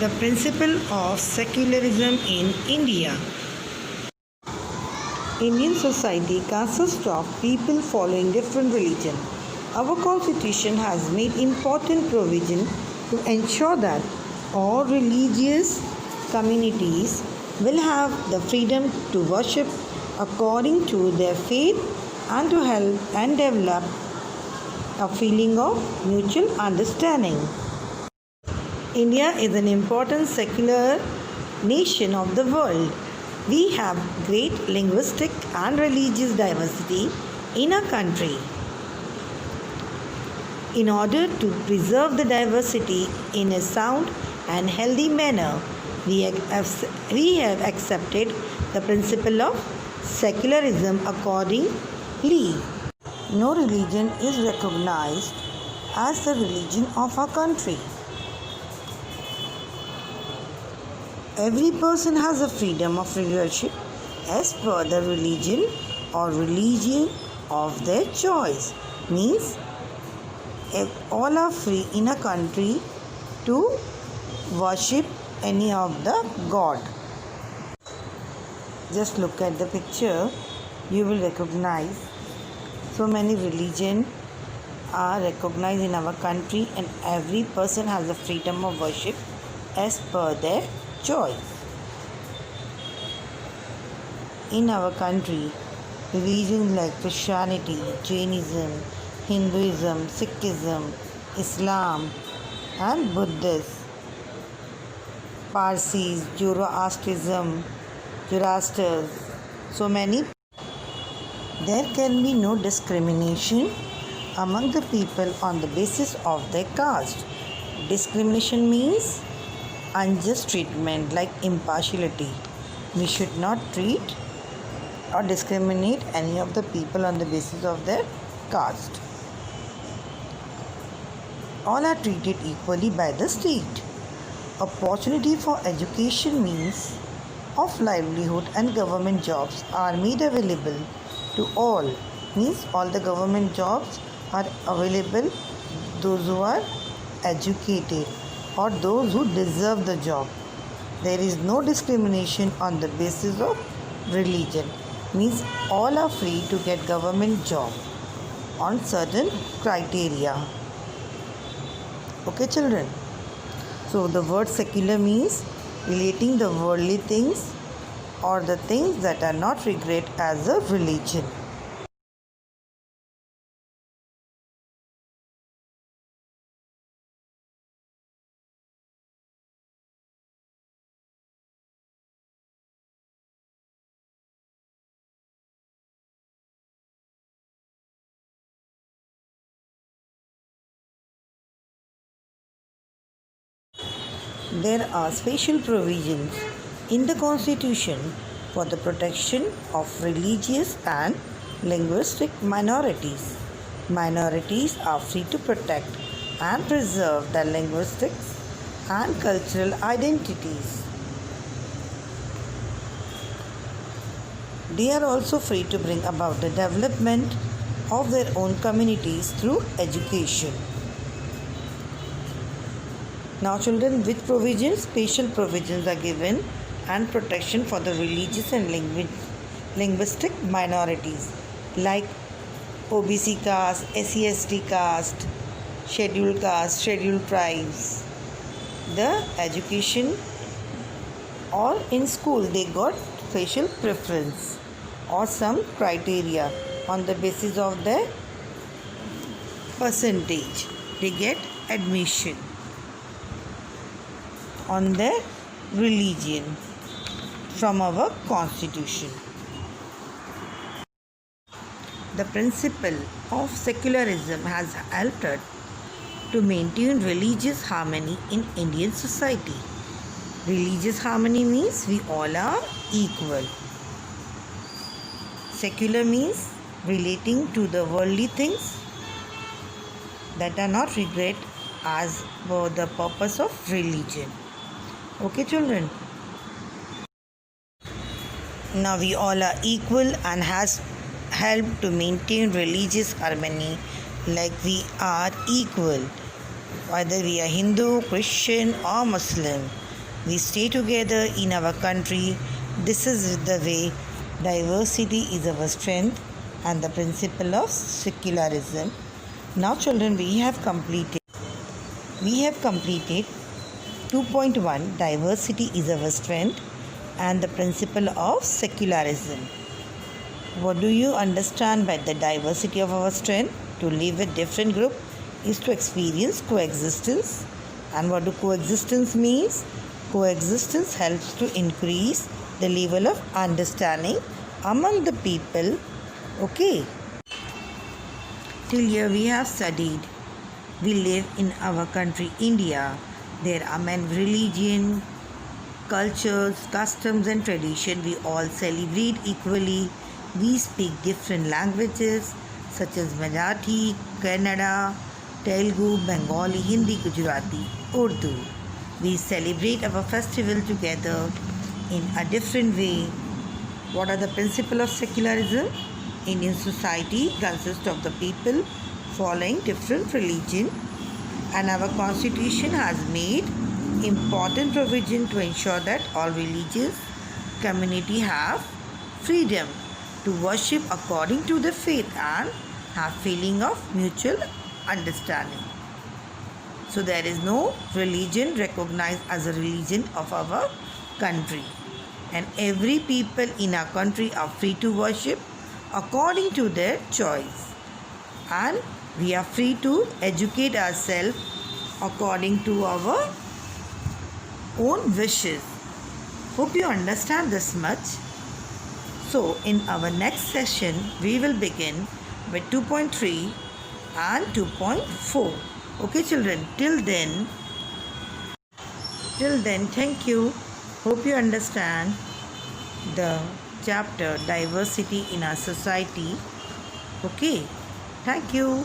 The principle of secularism in India. Indian society consists of people following different religions. Our constitution has made important provision to ensure that all religious communities will have the freedom to worship according to their faith and to help and develop a feeling of mutual understanding. India is an important secular nation of the world. We have great linguistic and religious diversity in our country. In order to preserve the diversity in a sound and healthy manner, we have accepted the principle of secularism accordingly. No religion is recognized as the religion of our country. Every person has a freedom of worship as per the religion or religion of their choice. Means all are free in a country to worship any of the god. Just look at the picture, you will recognize so many religions are recognized in our country, and every person has the freedom of worship as per their choice. In our country, religions like Christianity, Jainism, Hinduism, Sikhism, Islam and Buddhism, Parsis, Zoroastrianism, Zoroasters, so many. There can be no discrimination among the people on the basis of their caste. Discrimination means unjust treatment, like impartiality. We should not treat or discriminate any of the people on the basis of their caste. All are treated equally by the state. Opportunity for education means of livelihood and government jobs are made available to all. Means all the government jobs are available those who are educated or those who deserve the job. There is no discrimination on the basis of religion. Means all are free to get government job on certain criteria. Okay, children. So the word secular means relating the worldly things or the things that are not regarded as a religion. There are special provisions in the Constitution for the protection of religious and linguistic minorities. Minorities are free to protect and preserve their linguistics and cultural identities. They are also free to bring about the development of their own communities through education. Now children, with provisions, special provisions are given and protection for the religious and linguistic minorities like OBC caste, SC/ST caste, scheduled tribes. The education or in school they got special preference or some criteria on the basis of their percentage. They get admission on their religion from our constitution. The principle of secularism has helped to maintain religious harmony in Indian society. Religious harmony means we all are equal. Secular means relating to the worldly things that are not regarded as for the purpose of religion. Okay, children. Now we all are equal and has helped to maintain religious harmony, like we are equal, whether we are Hindu, Christian or Muslim. we stay together in our country. This is the way diversity is our strength and the principle of secularism. Now children, we have completed 2.1, diversity is our strength and the principle of secularism. What do you understand by the diversity of our strength? To live with different group is to experience coexistence. And what do coexistence means? Coexistence helps to increase the level of understanding among the people. Okay. Till here we have studied. We live in our country India. There are many religion, cultures, customs and tradition. We all celebrate equally. We speak different languages such as Marathi, Kannada, Telugu, Bengali, Hindi, Gujarati, Urdu. We celebrate our festival together in a different way. What are the principles of secularism? Indian society consists of the people following different religion, and our constitution has made important provision to ensure that all religious community have freedom to worship according to the faith and have feeling of mutual understanding. So there is no religion recognized as a religion of our country, and every people in our country are free to worship according to their choice, and we are free to educate ourselves according to our own wishes. Hope you understand this much. So in our next session we will begin with 2.3 and 2.4. Okay children, till then thank you. Hope you understand the chapter diversity in our society. Okay, thank you.